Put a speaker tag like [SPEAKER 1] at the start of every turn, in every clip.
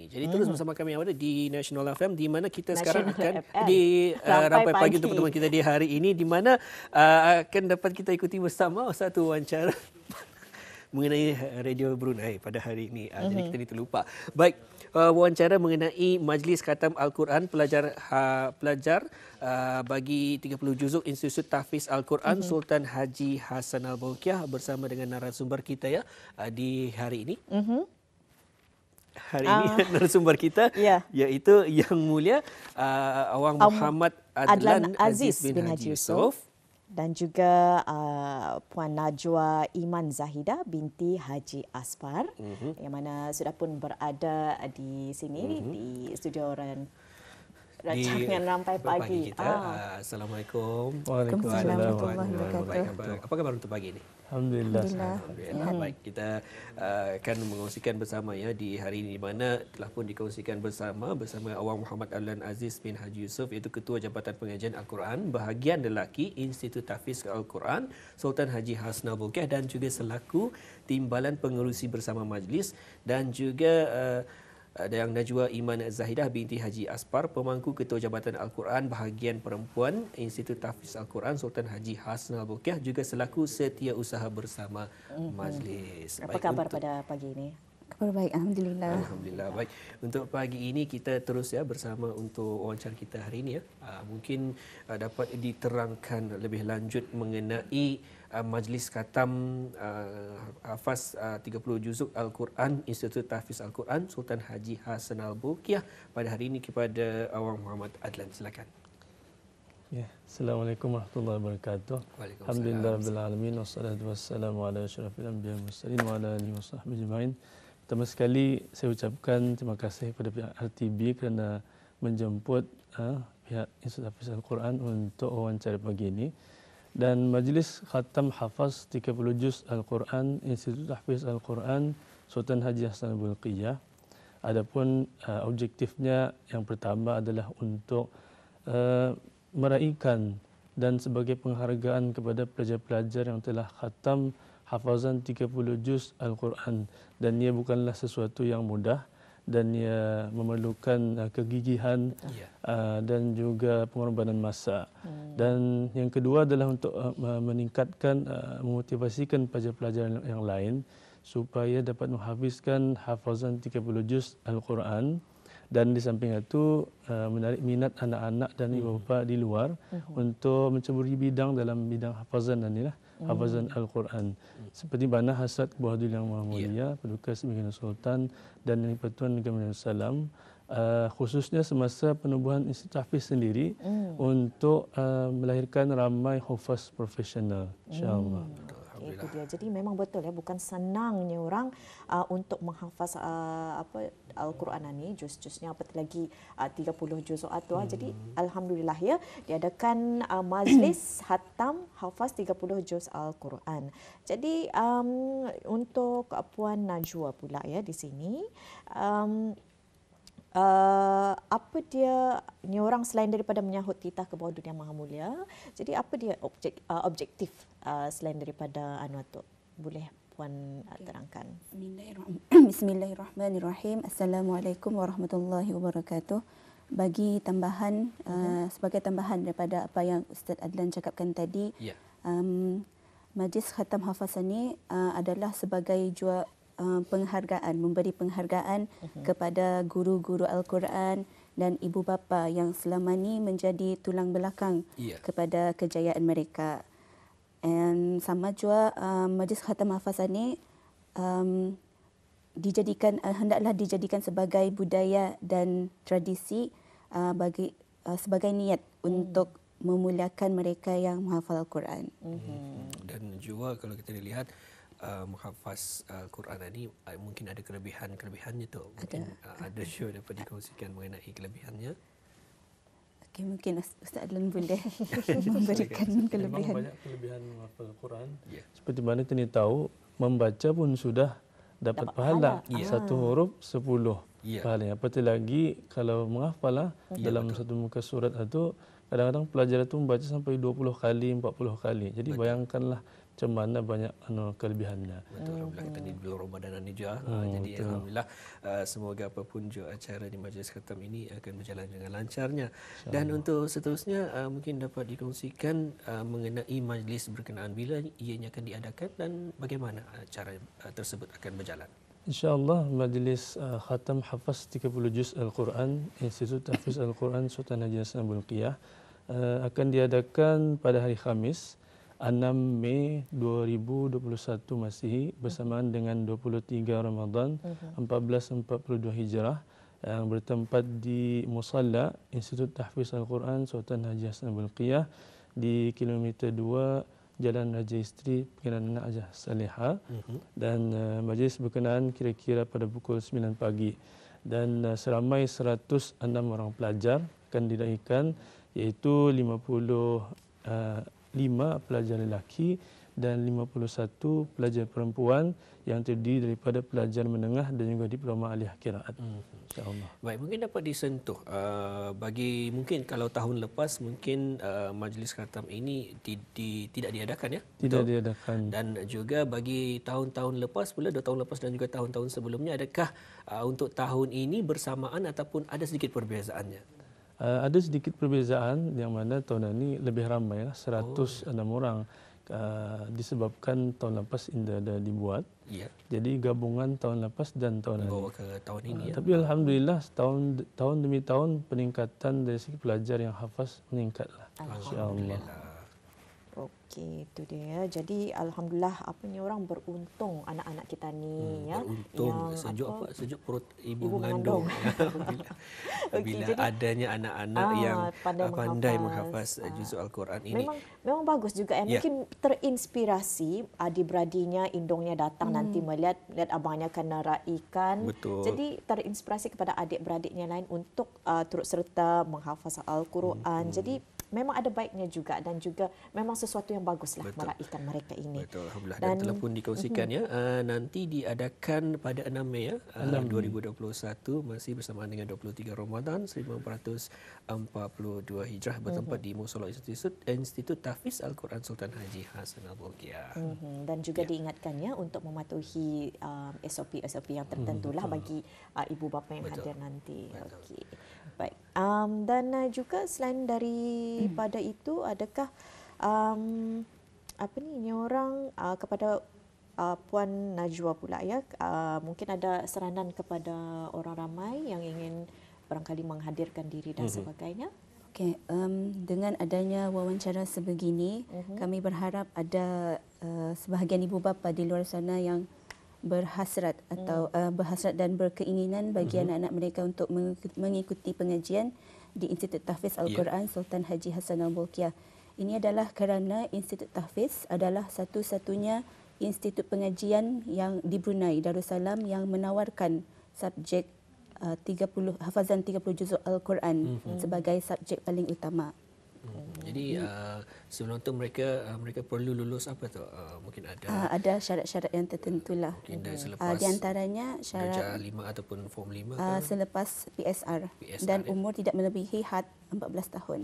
[SPEAKER 1] ini. Jadi terus bersama kami yang ada di National FM, di mana kita sekarang akan
[SPEAKER 2] FM.
[SPEAKER 1] di Rampai Pagi
[SPEAKER 2] Pagi.
[SPEAKER 1] untuk pertemuan kita di hari ini, di mana akan dapat kita ikuti bersama satu wawancara mengenai Radio Brunei pada hari ini. Jadi kita ni terlupa. Baik, wawancara mengenai Majlis Khatam Al-Quran pelajar bagi 30 juzuk Institut Tahfiz Al-Quran Sultan Haji Hassan Al-Bolkiah bersama dengan narasumber kita ya di hari ini. Hari ini narasumber kita iaitu Yang Mulia Awang Muhammad Adlan Aziz bin Haji Yusof
[SPEAKER 2] dan juga Puan Najwa Iman Zahida binti Haji Aspar yang mana sudah pun berada di sini di studio rancangan Rampai Pagi
[SPEAKER 1] kita. Assalamualaikum.
[SPEAKER 3] Waalaikumsalam
[SPEAKER 2] warahmatullahi wabarakatuh.
[SPEAKER 1] Apa khabar untuk pagi ini?
[SPEAKER 3] Alhamdulillah.
[SPEAKER 1] Baik, kita akan mengkongsikan bersama ya di hari ini, di mana telah pun dikongsikan bersama Awang Muhammad Adlan Aziz bin Haji Yusof, iaitu Ketua Jabatan Pengajian Al-Quran bahagian lelaki Institut Tahfiz Al-Quran Sultan Haji Hassan Al-Bolkiah, dan juga selaku Timbalan Pengerusi bersama Majlis, dan juga yang Najwa Iman Zahidah binti Haji Aspar, pemangku Ketua Jabatan Al-Quran bahagian perempuan Institut Tahfiz Al-Quran Sultan Haji Hassan Al-Bolkiah, juga selaku setiausaha bersama Majlis.
[SPEAKER 2] Apa khabar pada pagi ini?
[SPEAKER 3] Khabar baik, alhamdulillah.
[SPEAKER 1] Alhamdulillah. Baik, untuk pagi ini kita terus ya bersama untuk wawancara kita hari ini ya. Mungkin dapat diterangkan lebih lanjut mengenai Majlis Khatam Hafaz 30 Juzuk Al-Quran Institut Tahfiz Al-Quran Sultan Haji Hassan Al-Bolkiah pada hari ini kepada Awang Muhammad Adlan. Silakan.
[SPEAKER 3] Ya, Assalamualaikum warahmatullahi wabarakatuh. Alhamdulillah rabbil alamin wassalatu wassalamu ala asyrafil anbiya'i wal mursalin wa ala alihi washabbihi ajmain. Pertama sekali saya ucapkan terima kasih kepada pihak RTB kerana menjemput pihak Institut Tahfiz Al-Quran untuk wawancara pagi ini. Dan Majlis Khatam Hafaz 30 Juz Al-Quran Institut Tahfiz Al-Quran Sultan Haji Hassan Al-Bolkiah. Adapun objektifnya yang pertama adalah untuk meraihkan dan sebagai penghargaan kepada pelajar-pelajar yang telah khatam hafazan 30 juz Al-Quran, dan ia bukanlah sesuatu yang mudah dan ia memerlukan kegigihan dan juga pengorbanan masa. Dan yang kedua adalah untuk meningkatkan, memotivasikan pelajar-pelajar yang lain supaya dapat menghafizkan hafazan 30 juz Al-Quran, dan di samping itu menarik minat anak-anak dan ibu bapa di luar untuk menceburi bidang dalam bidang hafazan dan inilah hafazan Al-Quran. Seperti mana hasrat Buah Abdul Yang Maha Mulia, Paduka Sembilan Sultan dan Yang Pertuan Negara Salam, khususnya semasa penubuhan Institut Tahfiz sendiri untuk melahirkan ramai hufaz profesional, insya-Allah.
[SPEAKER 2] Itu dia. Jadi memang betul ya, bukan senangnya orang untuk menghafaz Al-Quran ini, juz-juznya apatah lagi 30 juz itu. Jadi alhamdulillah ya diadakan majlis khatam hafaz 30 juz Al-Quran. Jadi untuk Puan Najwa pula ya di sini, apa dia ni orang selain daripada menyahut titah ke bawah dunia Maha Mulia, jadi apa dia objektif selain daripada tu, boleh Puan terangkan?
[SPEAKER 4] Bismillahirrahmanirrahim. Assalamualaikum warahmatullahi wabarakatuh. Bagi tambahan sebagai tambahan daripada apa yang Ustaz Adlan cakapkan tadi, Majlis Khatam Hafaz ini adalah sebagai jua penghargaan, memberi penghargaan kepada guru-guru Al-Quran dan ibu bapa yang selama ini menjadi tulang belakang kepada kejayaan mereka. Dan sama juga Majlis Khatam Hafaz ini hendaklah dijadikan sebagai budaya dan tradisi sebagai niat untuk memuliakan mereka yang menghafal Al-Quran.
[SPEAKER 1] Dan juga kalau kita lihat menghafaz Al-Quran ini mungkin ada kelebihannya tu. Mungkin ada show dapat dikongsikan mengenai kelebihannya.
[SPEAKER 4] Okey, mungkin Ustaz Adlan boleh memberikan kelebihan.
[SPEAKER 3] Memang banyak kelebihan menghafal Al-Quran. Seperti mana kita tahu, membaca pun sudah dapat pahala. Satu huruf 10 pahala. Apatah lagi kalau menghafal dalam satu muka surat itu, kadang-kadang pelajar itu membaca sampai 20 kali, 40 kali. Jadi bayangkanlah macam mana banyak kelebihannya.
[SPEAKER 1] Betul, alhamdulillah kita di bulan Ramadan ini juga. Jadi
[SPEAKER 3] betul.
[SPEAKER 1] alhamdulillah semoga apapun juga acara di majlis khatam ini akan berjalan dengan lancarnya. Dan untuk seterusnya mungkin dapat dikongsikan mengenai majlis berkenaan bila ianya akan diadakan dan bagaimana acara tersebut akan berjalan.
[SPEAKER 3] InsyaAllah majlis khatam hafaz 30 juz Al-Quran Institut Tahfiz Al-Quran Sultan Haji Hassanal Bolkiah akan diadakan pada hari Khamis 6 Mei 2021 Masihi bersamaan dengan 23 Ramadan 1442 Hijrah yang bertempat di Musalla Institut Tahfiz Al-Quran Sultan Haji Hassanal Bolkiah di kilometer 2 Jalan Raja Isteri Pengenalan Anak Hajah Salihah dan majlis berkenaan kira-kira pada pukul 9 pagi dan seramai 106 orang pelajar akan diraihkan iaitu 55 pelajar lelaki dan 51 pelajar perempuan yang terdiri daripada pelajar menengah dan juga diploma aliyah qiraat. InsyaAllah.
[SPEAKER 1] Baik, mungkin dapat disentuh bagi mungkin kalau tahun lepas mungkin majlis khatam ini tidak diadakan ya?
[SPEAKER 3] Tidak diadakan.
[SPEAKER 1] Dan juga bagi tahun-tahun lepas pula, 2 tahun lepas dan juga tahun-tahun sebelumnya, adakah untuk tahun ini bersamaan ataupun ada sedikit perbezaannya?
[SPEAKER 3] Ada sedikit perbezaan yang mana tahun ini lebih ramai 106 orang disebabkan tahun lepas tidak ada dibuat.
[SPEAKER 1] Ya.
[SPEAKER 3] Jadi gabungan tahun lepas dan tahun ini.
[SPEAKER 1] Bawa ke tahun ini ya.
[SPEAKER 3] Tapi alhamdulillah tahun demi tahun peningkatan dari segi pelajar yang hafaz meningkatlah. Insya-Allah.
[SPEAKER 2] Okey, itu dia. Jadi alhamdulillah apa ni orang beruntung anak-anak kita ni ya.
[SPEAKER 1] Beruntung sejuk perut ibu mengandung. Bila
[SPEAKER 2] Okey,
[SPEAKER 1] adanya anak-anak yang pandai menghafaz juzuk Al-Quran ini.
[SPEAKER 2] Memang bagus juga ya. Mungkin terinspirasi adik-beradiknya, indungnya datang nanti melihat abangnya kena raikan.
[SPEAKER 1] Betul.
[SPEAKER 2] Jadi terinspirasi kepada adik-beradiknya lain untuk turut serta menghafaz Al-Quran. Jadi memang ada baiknya juga dan juga memang sesuatu yang baguslah meraihkan mereka ini.
[SPEAKER 1] Betul, alhamdulillah. Dan telah pun dikongsikan ya nanti diadakan pada 6 Mei 2021 masih bersamaan dengan 23 Ramadan 1442 Hijrah bertempat di Musola Institut Tahfiz Al-Quran Sultan Haji Hassanal Bolkiah.
[SPEAKER 2] Dan juga diingatkan ya untuk mematuhi SOP-SOP yang tertentulah bagi ibu bapa yang hadir nanti. Okey. Baik. Dan juga selain daripada itu, adakah apa ni orang kepada Puan Najwa pula ya, mungkin ada saranan kepada orang ramai yang ingin barangkali menghadirkan diri dan sebagainya?
[SPEAKER 4] Okey, dengan adanya wawancara sebegini, kami berharap ada sebahagian ibu bapa di luar sana yang berhasrat atau berhasrat dan berkeinginan bagi anak-anak mereka untuk mengikuti pengajian di Institut Tahfiz Al-Quran Sultan Haji Hassanal Bolkiah. Ini adalah kerana Institut Tahfiz adalah satu-satunya institut pengajian yang di Brunei Darussalam yang menawarkan subjek hafazan 30 juzuk Al-Quran sebagai subjek paling utama.
[SPEAKER 1] Jadi sebelum tu mereka perlu lulus apa tu? Mungkin
[SPEAKER 4] ada syarat-syarat yang tertentulah.
[SPEAKER 1] Mungkin selepas
[SPEAKER 4] di antaranya syarat
[SPEAKER 1] darjah 5 ataupun form 5
[SPEAKER 4] selepas PSR dan umur tidak melebihi had 14 tahun.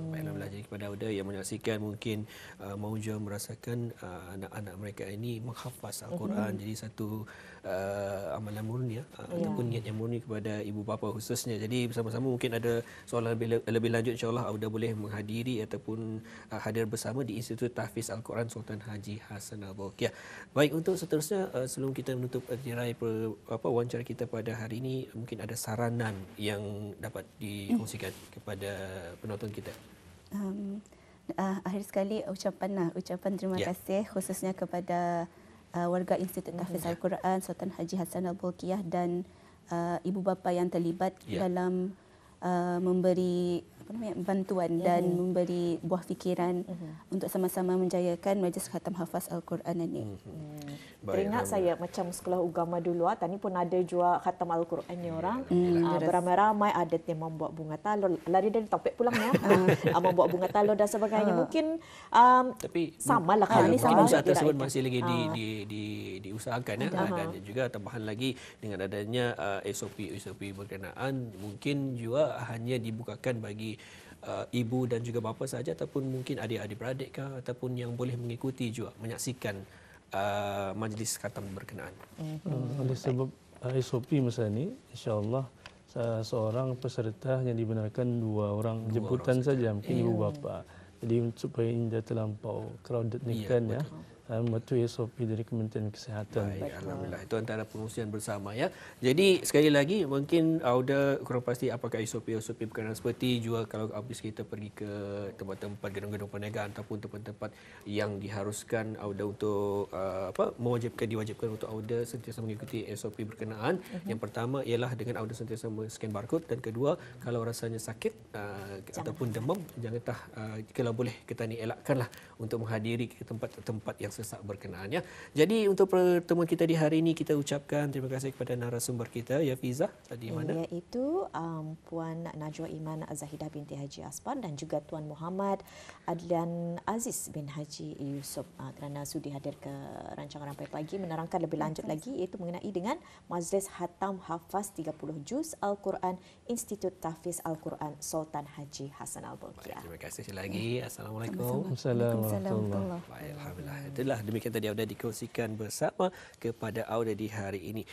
[SPEAKER 1] Baiklah, jadi kepada Auda yang menyaksikan mungkin mahu juga merasakan anak-anak mereka ini menghafaz Al-Quran, jadi satu amalan murni ataupun niat yang murni kepada ibu bapa khususnya. Jadi bersama-sama mungkin ada soalan lebih lanjut, insya-Allah Auda boleh menghadiri ataupun hadir bersama di Institut Tahfiz Al-Quran Sultan Haji Hassanal Bolkiah. Baik, untuk seterusnya sebelum kita menutup tirai wawancara kita pada hari ini, mungkin ada saranan yang dapat dikongsikan kepada penonton kita.
[SPEAKER 4] Akhir sekali ucapan terima kasih khususnya kepada warga Institut Tahfiz Al-Quran Sultan Haji Hassanal Bolkiah dan ibu bapa yang terlibat dalam memberi bantuan dan memberi buah fikiran untuk sama-sama menjayakan majlis khatam hafaz Al-Quran ini.
[SPEAKER 2] Teringat saya macam sekolah agama dulu, tadi pun ada juga khatam Al-Quran ni orang. Beramai-ramai ada yang membuat bunga talur. Lari dari topik pulang ya. Membuat bunga talur dan sebagainya. Mungkin
[SPEAKER 1] tapi
[SPEAKER 2] samalah
[SPEAKER 1] usaha tersebut masih lagi diusahakan ya. Dan juga tambahan lagi dengan adanya SOP berkenaan, mungkin juga hanya dibukakan bagi ibu dan juga bapa saja, ataupun mungkin adik-adik beradik kah, ataupun yang boleh mengikuti juga menyaksikan majlis khatam berkenaan.
[SPEAKER 3] Oleh sebab SOP masa ni, insya-Allah seorang peserta yang dibenarkan 2 orang jemputan saja, mungkin ibu bapa. Jadi supaya tidak terlampau crowded ni kan ya. Mematuhi SOP dari Kementerian Kesihatan.
[SPEAKER 1] Baik, alhamdulillah. Itu antara pengurusan bersama ya. Jadi sekali lagi mungkin Auda kurang pasti apakah SOP berkenaan seperti juga kalau habis kita pergi ke tempat-tempat gedung-gedung perniagaan ataupun tempat-tempat yang diharuskan Auda untuk diwajibkan untuk Auda sentiasa mengikuti SOP berkenaan. Yang pertama ialah dengan Auda sentiasa scan barcode, dan kedua kalau rasanya sakit ataupun demam, jangan kalau boleh kita ni elakkanlah untuk menghadiri ke tempat-tempat yang sesak berkenaan ya. Jadi untuk pertemuan kita di hari ini kita ucapkan terima kasih kepada narasumber kita ya Fiza tadi mana
[SPEAKER 2] iaitu Puan Najwa Iman Zahidah binti Haji Aspan dan juga Tuan Muhammad Adlan Aziz bin Haji Yusof kerana sudi hadir ke rancangan Rampai Pagi menerangkan lebih lanjut lagi iaitu mengenai dengan Majlis Khatam Hafaz 30 Juz Al-Quran Institut Tahfiz Al-Quran Sultan Haji Hasan Al-Bolkiah.
[SPEAKER 1] Terima kasih sekali lagi. Assalamualaikum.
[SPEAKER 3] Assalamualaikum.
[SPEAKER 1] Alhamdulillah. Itulah demikian tadi Auda dikongsikan bersama kepada Auda di hari ini.